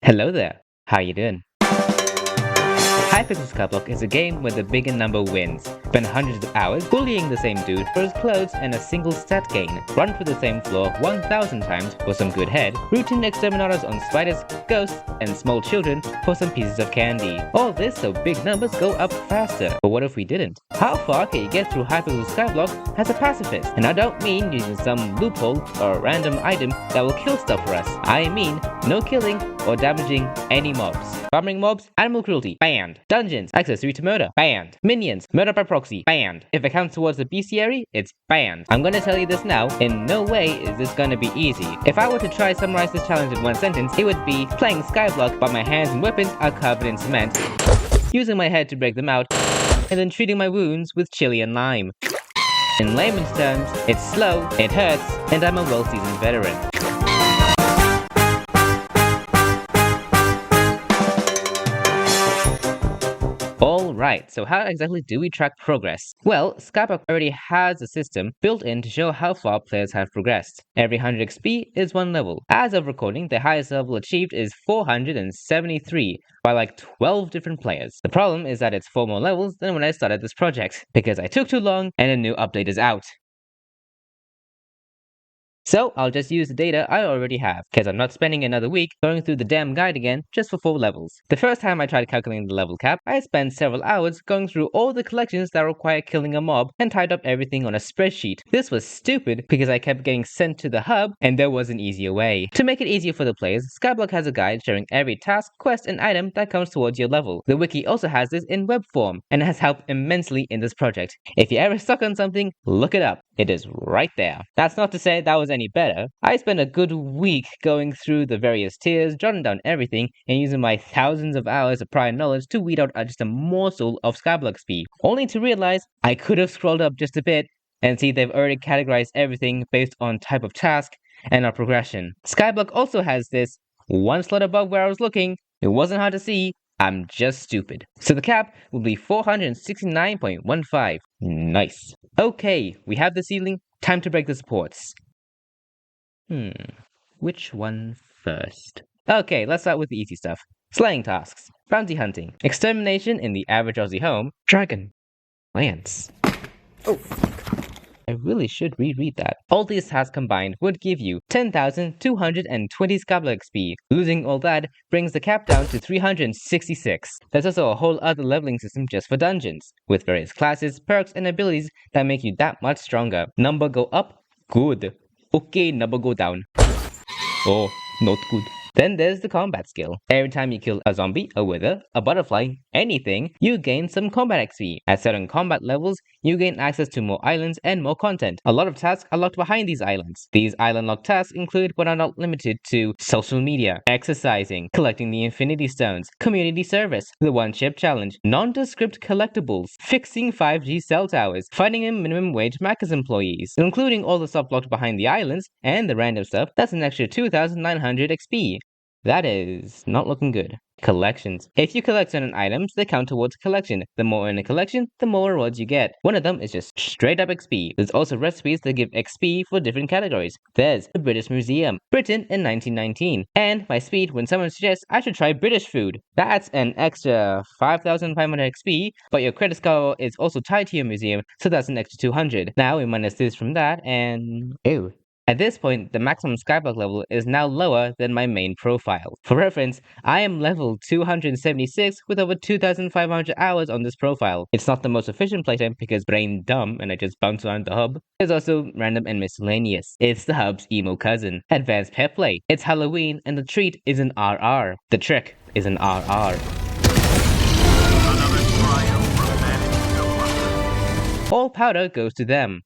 Hello there, how you doing? Hypixel Skyblock is a game where the bigger number wins. Spend hundreds of hours bullying the same dude for his clothes and a single stat gain. Run through the same floor 1,000 times for some good head. Routine exterminators on spiders, ghosts, and small children for some pieces of candy. All this so big numbers go up faster. But what if we didn't? How far can you get through Hypixel Skyblock as a pacifist? And I don't mean using some loophole or a random item that will kill stuff for us. I mean no killing or damaging any mobs. Farming mobs, animal cruelty, banned. Dungeons, accessory to murder, banned. Minions, murder by proxy, banned. If it counts towards the bestiary, it's banned. I'm gonna tell you this now, in no way is this gonna be easy. If I were to try summarize this challenge in one sentence, it would be playing Skyblock but my hands and weapons are covered in cement, using my head to break them out, and then treating my wounds with chili and lime. In layman's terms, it's slow, it hurts, and I'm a well-seasoned veteran. Alright, so how exactly do we track progress? Well, Skyblock already has a system built in to show how far players have progressed. Every 100 XP is one level. As of recording, the highest level achieved is 473 by like 12 different players. The problem is that it's 4 more levels than when I started this project, because I took too long and a new update is out. So I'll just use the data I already have, because I'm not spending another week going through the damn guide again just for 4 levels. The first time I tried calculating the level cap, I spent several hours going through all the collections that require killing a mob and typed up everything on a spreadsheet. This was stupid because I kept getting sent to the hub and there was an easier way. To make it easier for the players, Skyblock has a guide showing every task, quest, and item that comes towards your level. The wiki also has this in web form and has helped immensely in this project. If you're ever stuck on something, look it up. It is right there. That's not to say that was any better. I spent a good week going through the various tiers, jotting down everything, and using my thousands of hours of prior knowledge to weed out just a morsel of Skyblock speed, only to realize I could have scrolled up just a bit and see they've already categorized everything based on type of task and our progression. Skyblock also has this one slot above where I was looking. It wasn't hard to see. I'm just stupid. So the cap will be 469.15. Nice. Okay, we have the ceiling. Time to break the supports. Which one first? Okay, let's start with the easy stuff. Slaying tasks. Bounty hunting. Extermination in the average Aussie home. Dragon. Lance. Oh. I really should reread that. All these tasks combined would give you 10,220 Skyblock XP. Losing all that brings the cap down to 366. There's also a whole other leveling system just for dungeons, with various classes, perks, and abilities that make you that much stronger. Number go up? Good. Okay, number go down. Oh, not good. Then there's the combat skill. Every time you kill a zombie, a wither, a butterfly, anything, you gain some combat XP. At certain combat levels, you gain access to more islands and more content. A lot of tasks are locked behind these islands. These island locked tasks include but are not limited to social media, exercising, collecting the infinity stones, community service, the one chip challenge, nondescript collectibles, fixing 5G cell towers, fighting a minimum wage Macca's employees, including all the stuff locked behind the islands and the random stuff. That's an extra 2,900 XP. That is not looking good. Collections. If you collect certain items, they count towards a collection. The more in a collection, the more rewards you get. One of them is just straight up XP. There's also recipes that give XP for different categories. There's the British Museum, Britain in 1919, and my speed when someone suggests I should try British food. That's an extra 5,500 XP, but your credit score is also tied to your museum, so that's an extra 200. Now we minus this from that, and ew. At this point, the maximum Skyblock level is now lower than my main profile. For reference, I am level 276 with over 2,500 hours on this profile. It's not the most efficient playtime because brain dumb and I just bounce around the hub. There's also random and miscellaneous. It's the hub's emo cousin. Advanced pet play. It's Halloween and the treat is an RR. The trick is an RR. All powder goes to them.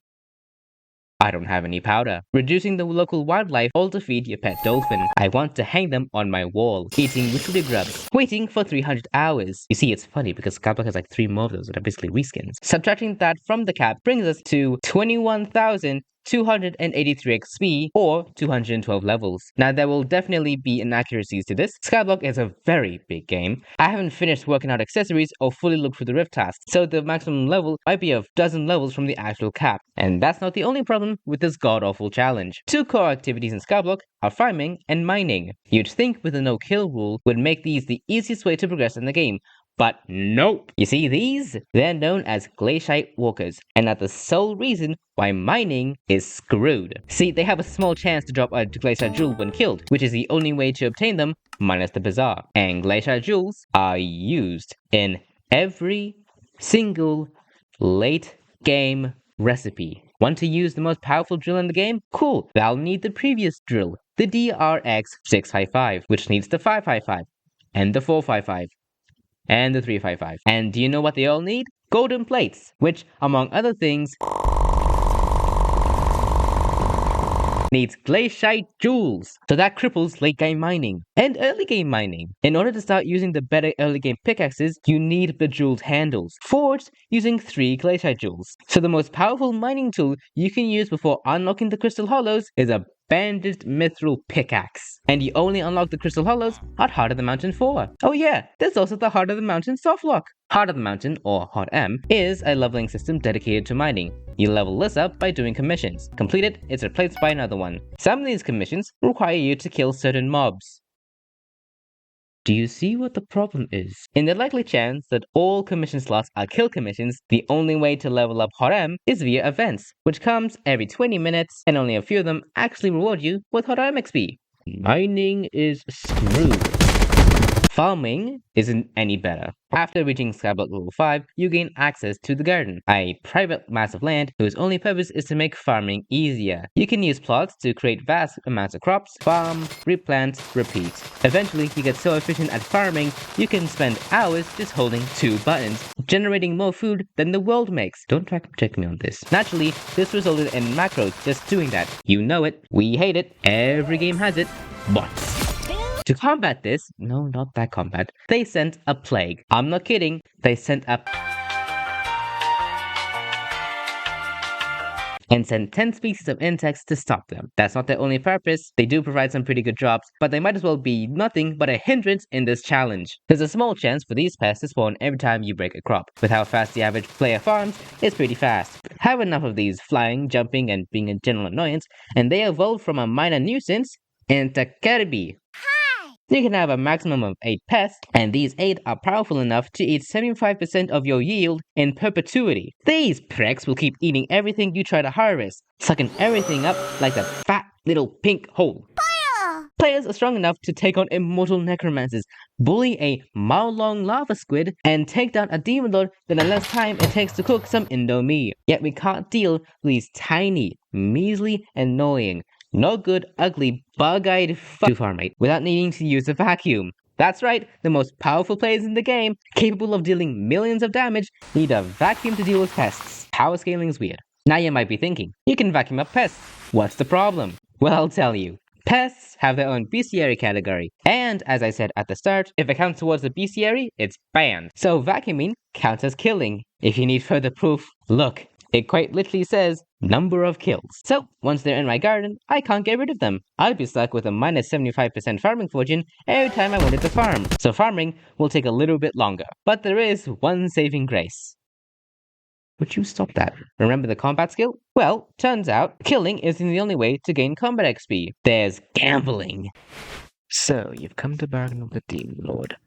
I don't have any powder. Reducing the local wildlife all to feed your pet dolphin. I want to hang them on my wall, eating literally grubs, waiting for 300 hours. You see, it's funny because Skyblock has like 3 more of those that are basically reskins. Subtracting that from the cap brings us to 21,000 283 XP or 212 levels. Now there will definitely be inaccuracies to this. Skyblock is a very big game. I haven't finished working out accessories or fully looked through the rift tasks, so the maximum level might be a dozen levels from the actual cap. And that's not the only problem with this god-awful challenge. Two core activities in Skyblock are farming and mining. You'd think with a no-kill rule would make these the easiest way to progress in the game, but nope! You see these? They're known as glaciate walkers, and are the sole reason why mining is screwed. See, they have a small chance to drop a glaciate jewel when killed, which is the only way to obtain them, minus the bazaar. And glaciate jewels are used in every single late game recipe. Want to use the most powerful drill in the game? Cool, they'll need the previous drill, the DRX 655, which needs the 555, and the 455. And the 355. And do you know what they all need? Golden plates, which, among other things, needs glaciate jewels. So that cripples late game mining and early game mining. In order to start using the better early game pickaxes, you need the jeweled handles, forged using 3 glaciate jewels. So the most powerful mining tool you can use before unlocking the crystal hollows is a bandaged mithril pickaxe. And you only unlock the crystal hollows at Heart of the Mountain 4. Oh yeah, there's also the Heart of the Mountain softlock. Heart of the Mountain, or Hot M, is a leveling system dedicated to mining. You level this up by doing commissions. Complete it, it's replaced by another one. Some of these commissions require you to kill certain mobs. Do you see what the problem is? In the likely chance that all commission slots are kill commissions, the only way to level up Hot M is via events, which comes every 20 minutes, and only a few of them actually reward you with Hot M XP. Mining is screwed. Farming isn't any better. After reaching Skyblock level 5, you gain access to the Garden, a private mass of land whose only purpose is to make farming easier. You can use plots to create vast amounts of crops, farm, replant, repeat. Eventually, you get so efficient at farming, you can spend hours just holding 2 buttons, generating more food than the world makes. Don't try to check me on this. Naturally, this resulted in macros just doing that. You know it. We hate it. Every game has it. Bots. To combat this, no, not that combat, they sent a plague. I'm not kidding, they sent a and sent 10 species of insects to stop them. That's not their only purpose. They do provide some pretty good jobs, but they might as well be nothing but a hindrance in this challenge. There's a small chance for these pests to spawn every time you break a crop. With how fast the average player farms, it's pretty fast. Have enough of these flying, jumping, and being a general annoyance, and they evolved from a minor nuisance into Kirby. You can have a maximum of 8 pests, and these 8 are powerful enough to eat 75% of your yield in perpetuity. These pricks will keep eating everything you try to harvest, sucking everything up like that fat little pink hole. Players are strong enough to take on immortal necromancers, bully a mile-long lava squid, and take down a demon lord in the less time it takes to cook some Indomie. Yet we can't deal with these tiny, measly, annoying, no good, ugly, bug-eyed to farmate without needing to use a vacuum. That's right, the most powerful players in the game, capable of dealing millions of damage, need a vacuum to deal with pests. Power scaling is weird. Now you might be thinking, you can vacuum up pests. What's the problem? Well, I'll tell you. Pests have their own bestiary category, and as I said at the start, if it counts towards the bestiary, it's banned. So vacuuming counts as killing. If you need further proof, look. It quite literally says, number of kills. So, once they're in my garden, I can't get rid of them. I'd be stuck with a minus 75% farming fortune every time I wanted to farm. So farming will take a little bit longer. But there is one saving grace. Would you stop that? Remember the combat skill? Well, turns out, killing isn't the only way to gain combat XP. There's gambling. So, you've come to bargain with the Demon Lord.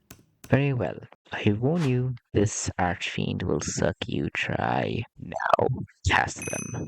Very well. I warn you, this archfiend will suck you dry. Now, cast them.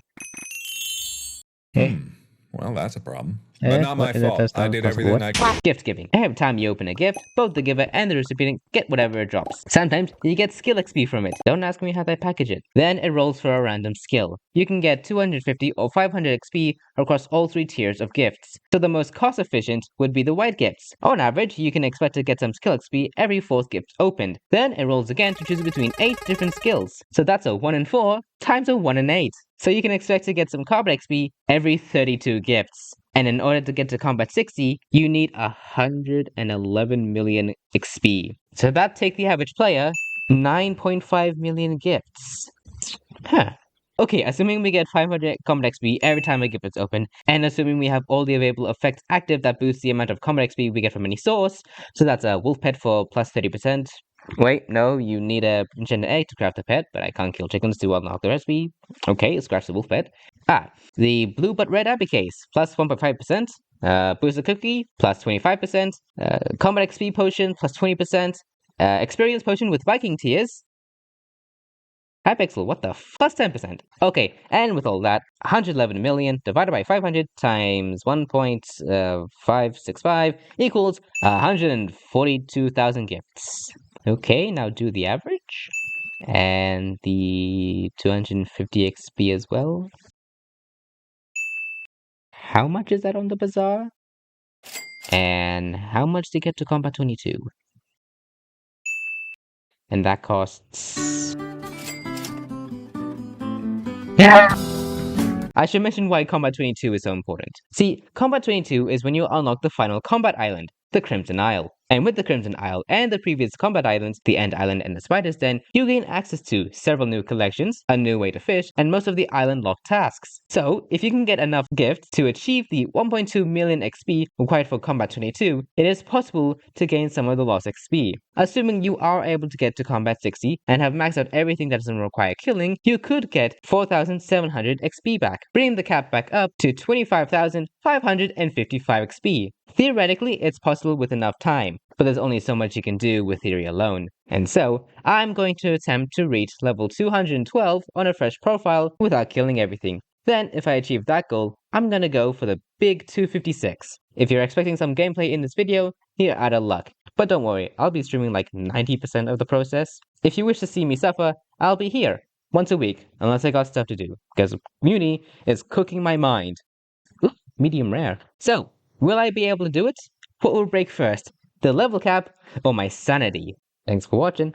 Well, that's a problem. But not my fault. I did everything I could. Gift giving. Every time you open a gift, both the giver and the recipient get whatever it drops. Sometimes you get skill XP from it. Don't ask me how they package it. Then it rolls for a random skill. You can get 250 or 500 XP across all 3 tiers of gifts. So the most cost efficient would be the white gifts. On average, you can expect to get some skill XP every 4th gift opened. Then it rolls again to choose between 8 different skills. So that's a 1 in 4 times a 1 in 8. So you can expect to get some combat XP every 32 gifts. And in order to get to combat 60, you need 111 million XP. So that take the average player 9.5 million gifts. Huh. Okay, assuming we get 500 combat XP every time a gift is open, and assuming we have all the available effects active that boost the amount of combat XP we get from any source, so that's a wolf pet for plus 30%. Wait, no, you need a enchanted egg to craft a pet, but I can't kill chickens to unlock the recipe. Okay, scratch the wolf pet. The blue but red abbey case, plus 1.5%. Booster cookie, plus 25%. Combat XP potion, plus 20%. Experience potion with Viking tears. Hypixel, what the f? Plus 10%. Okay, and with all that, 111 million divided by 500 times 1.565 equals 142,000 gifts. Okay, now do the average. And the 250 XP as well. How much is that on the bazaar? And how much to get to Combat 22? And that costs... I should mention why Combat 22 is so important. See, Combat 22 is when you unlock the final combat island, the Crimson Isle. And with the Crimson Isle and the previous combat islands, the End Island and the Spider's Den, you gain access to several new collections, a new way to fish, and most of the island locked tasks. So, if you can get enough gifts to achieve the 1.2 million XP required for Combat 22, it is possible to gain some of the lost XP. Assuming you are able to get to Combat 60 and have maxed out everything that doesn't require killing, you could get 4,700 XP back, bringing the cap back up to 25,555 XP. Theoretically, it's possible with enough time, but there's only so much you can do with theory alone. And so, I'm going to attempt to reach level 212 on a fresh profile without killing everything. Then, if I achieve that goal, I'm gonna go for the big 256. If you're expecting some gameplay in this video, you're out of luck. But don't worry, I'll be streaming like 90% of the process. If you wish to see me suffer, I'll be here, once a week, unless I got stuff to do, because Muni is cooking my mind. Ooh, medium rare. So, will I be able to do it? What will break first? The level cap or my sanity? Thanks for watching.